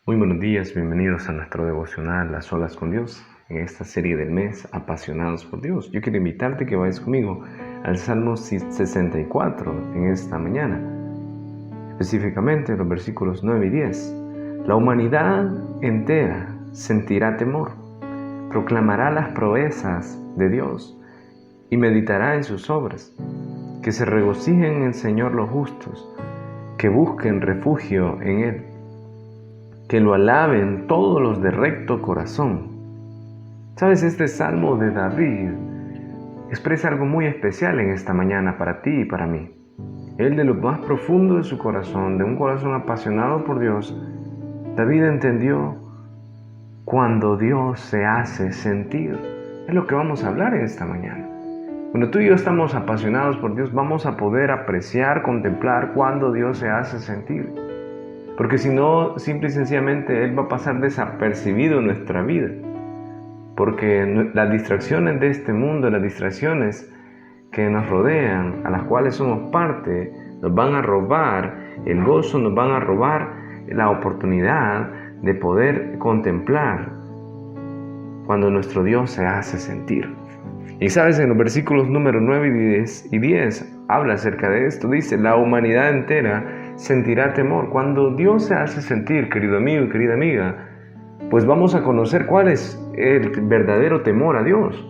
Muy buenos días, bienvenidos a nuestro devocional A Solas con Dios, en esta serie del mes Apasionados por Dios. Yo quiero invitarte que vayas conmigo al Salmo 64 en esta mañana, específicamente los versículos 9 y 10. La humanidad entera sentirá temor, proclamará las proezas de Dios y meditará en sus obras. Que se regocijen en el Señor los justos, que busquen refugio en Él. Que lo alaben todos los de recto corazón. Sabes, este salmo de David expresa algo muy especial en esta mañana para ti y para mí. Él, de lo más profundo de su corazón, de un corazón apasionado por Dios, David entendió cuando Dios se hace sentir. Es lo que vamos a hablar en esta mañana. Cuando tú y yo estamos apasionados por Dios, vamos a poder apreciar, contemplar cuando Dios se hace sentir. Porque si no, simple y sencillamente Él va a pasar desapercibido en nuestra vida. Porque las distracciones de este mundo, las distracciones que nos rodean, a las cuales somos parte, nos van a robar el gozo, nos van a robar la oportunidad de poder contemplar cuando nuestro Dios se hace sentir. Y sabes, en los versículos números 9 y 10 habla acerca de esto. Dice, la humanidad entera sentirá temor. Cuando Dios se hace sentir, querido amigo y querida amiga, pues vamos a conocer cuál es el verdadero temor a Dios.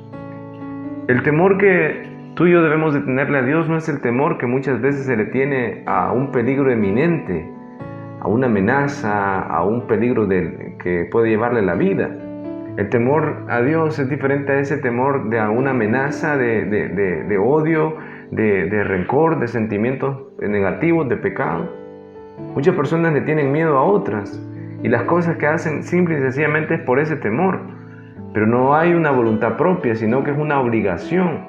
El temor que tú y yo debemos de tenerle a Dios no es el temor que muchas veces se le tiene a un peligro eminente, a una amenaza, a un peligro que puede llevarle la vida. El temor a Dios es diferente a ese temor de a una amenaza, de odio, de rencor, de sentimientos negativos, de pecado. Muchas personas le tienen miedo a otras y las cosas que hacen simple y sencillamente es por ese temor. Pero no hay una voluntad propia, sino que es una obligación.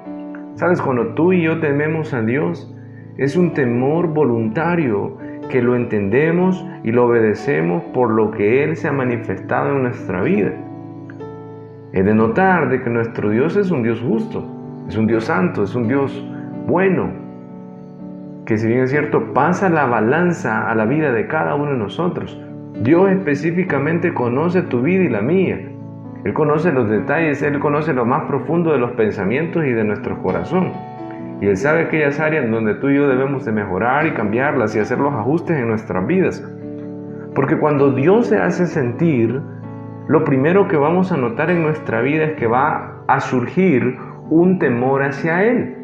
¿Sabes? Cuando tú y yo tememos a Dios, es un temor voluntario que lo entendemos y lo obedecemos por lo que Él se ha manifestado en nuestra vida. Es de notar de que nuestro Dios es un Dios justo, es un Dios santo, es un Dios bueno, que si bien es cierto, pasa la balanza a la vida de cada uno de nosotros. Dios específicamente conoce tu vida y la mía. Él conoce los detalles, Él conoce lo más profundo de los pensamientos y de nuestro corazón. Y Él sabe aquellas áreas donde tú y yo debemos de mejorar y cambiarlas y hacer los ajustes en nuestras vidas. Porque cuando Dios se hace sentir, lo primero que vamos a notar en nuestra vida es que va a surgir un temor hacia Él.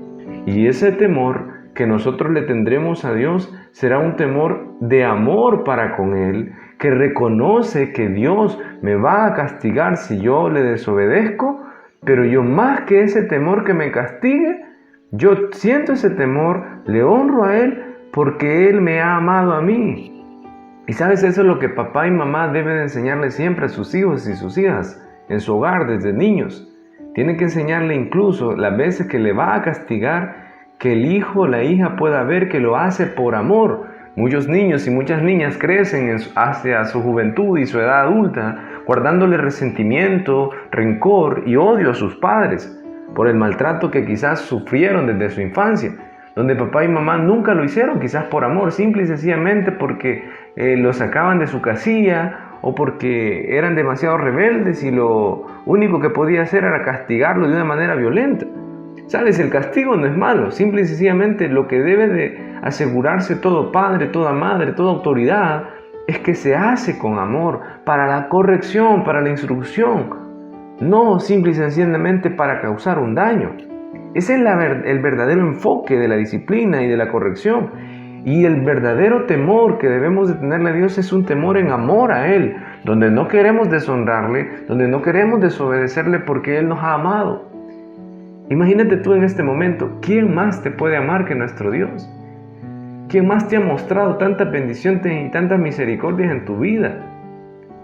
Y ese temor que nosotros le tendremos a Dios será un temor de amor para con Él, que reconoce que Dios me va a castigar si yo le desobedezco, pero yo más que ese temor que me castigue, yo siento ese temor, le honro a Él porque Él me ha amado a mí. Y sabes, eso es lo que papá y mamá deben enseñarle siempre a sus hijos y sus hijas en su hogar desde niños. Tienen que enseñarle incluso las veces que le va a castigar, que el hijo o la hija pueda ver que lo hace por amor. Muchos niños y muchas niñas crecen hacia su juventud y su edad adulta, guardándole resentimiento, rencor y odio a sus padres por el maltrato que quizás sufrieron desde su infancia, donde papá y mamá nunca lo hicieron, quizás por amor, simple y sencillamente porque lo sacaban de su casilla o porque eran demasiado rebeldes y lo único que podía hacer era castigarlo de una manera violenta. ¿Sabes? El castigo no es malo, simple y sencillamente lo que debe de asegurarse todo padre, toda madre, toda autoridad es que se hace con amor para la corrección, para la instrucción, no simple y sencillamente para causar un daño. Ese es el verdadero enfoque de la disciplina y de la corrección. Y el verdadero temor que debemos de tenerle a Dios es un temor en amor a Él, donde no queremos deshonrarle, donde no queremos desobedecerle porque Él nos ha amado. Imagínate tú en este momento, ¿quién más te puede amar que nuestro Dios? ¿Quién más te ha mostrado tanta bendición y tantas misericordias en tu vida?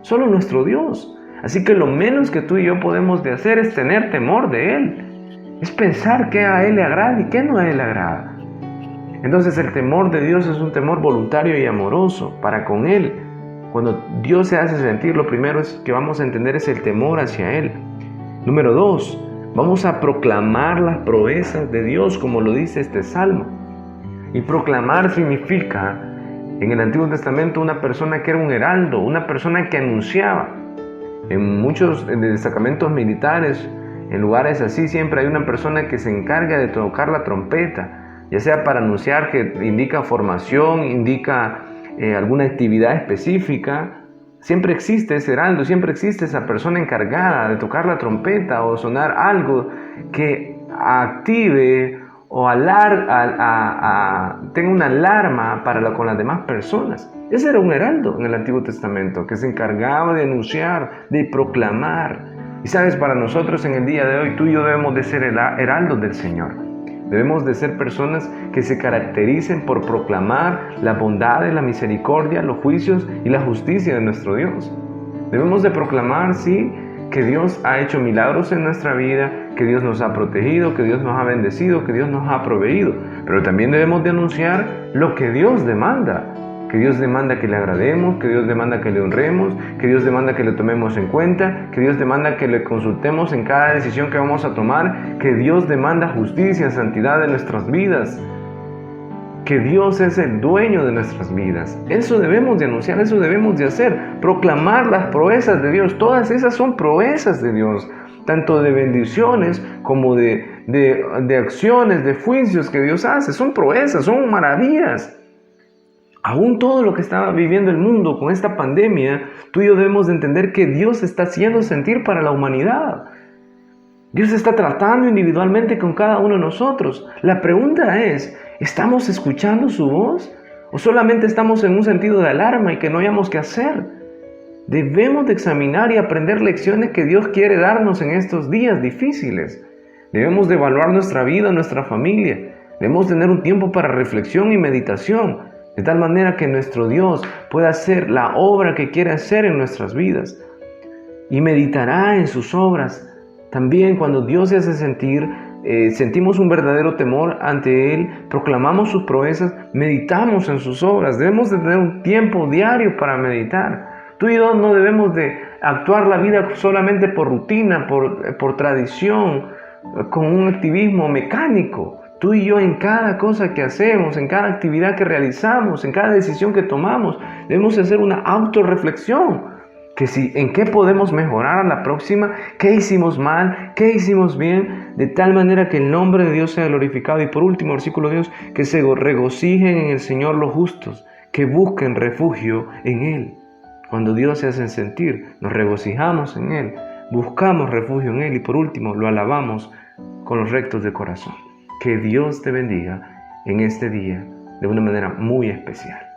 Solo nuestro Dios. Así que lo menos que tú y yo podemos de hacer es tener temor de Él. Es pensar qué a Él le agrada y qué no a Él le agrada. Entonces el temor de Dios es un temor voluntario y amoroso para con Él. Cuando Dios se hace sentir, lo primero que vamos a entender es el temor hacia Él. Número 2, vamos a proclamar las proezas de Dios, como lo dice este salmo. Y proclamar significa En el Antiguo Testamento una persona que era un heraldo, una persona que anunciaba. En muchos destacamentos militares, en lugares así, siempre hay una persona que se encarga de tocar la trompeta, ya sea para anunciar que indica formación, indica alguna actividad específica. Siempre existe ese heraldo, siempre existe esa persona encargada de tocar la trompeta o sonar algo que active o tenga una alarma con las demás personas. Ese era un heraldo en el Antiguo Testamento que se encargaba de anunciar, de proclamar. Y sabes, para nosotros en el día de hoy, tú y yo debemos de ser heraldos del Señor. Debemos de ser personas que se caractericen por proclamar la bondad, la misericordia, los juicios y la justicia de nuestro Dios. Debemos de proclamar, sí, que Dios ha hecho milagros en nuestra vida, que Dios nos ha protegido, que Dios nos ha bendecido, que Dios nos ha proveído. Pero también debemos de anunciar lo que Dios demanda. Que Dios demanda que le agrademos, que Dios demanda que le honremos, que Dios demanda que le tomemos en cuenta, que Dios demanda que le consultemos en cada decisión que vamos a tomar, que Dios demanda justicia, santidad de nuestras vidas, que Dios es el dueño de nuestras vidas. Eso debemos de anunciar, eso debemos de hacer, proclamar las proezas de Dios. Todas esas son proezas de Dios, tanto de bendiciones como de acciones, de juicios que Dios hace. Son proezas, son maravillas. Aún todo lo que está viviendo el mundo con esta pandemia, tú y yo debemos de entender que Dios está haciendo sentir para la humanidad. Dios está tratando individualmente con cada uno de nosotros. La pregunta es, ¿estamos escuchando su voz? ¿O solamente estamos en un sentido de alarma y que no hayamos qué hacer? Debemos de examinar y aprender lecciones que Dios quiere darnos en estos días difíciles. Debemos de evaluar nuestra vida, nuestra familia. Debemos tener un tiempo para reflexión y meditación, de tal manera que nuestro Dios pueda hacer la obra que quiere hacer en nuestras vidas. Y meditará en sus obras. También cuando Dios se hace sentir, sentimos un verdadero temor ante Él, proclamamos sus proezas, meditamos en sus obras. Debemos de tener un tiempo diario para meditar. Tú y yo no debemos de actuar la vida solamente por rutina, por tradición, con un activismo mecánico. Tú y yo en cada cosa que hacemos, en cada actividad que realizamos, en cada decisión que tomamos, debemos hacer una autorreflexión. En qué podemos mejorar a la próxima, qué hicimos mal, qué hicimos bien, de tal manera que el nombre de Dios sea glorificado. Y por último, versículo de Dios, que se regocijen en el Señor los justos, que busquen refugio en Él. Cuando Dios se hace sentir, nos regocijamos en Él, buscamos refugio en Él y por último, lo alabamos con los rectos de corazón. Que Dios te bendiga en este día de una manera muy especial.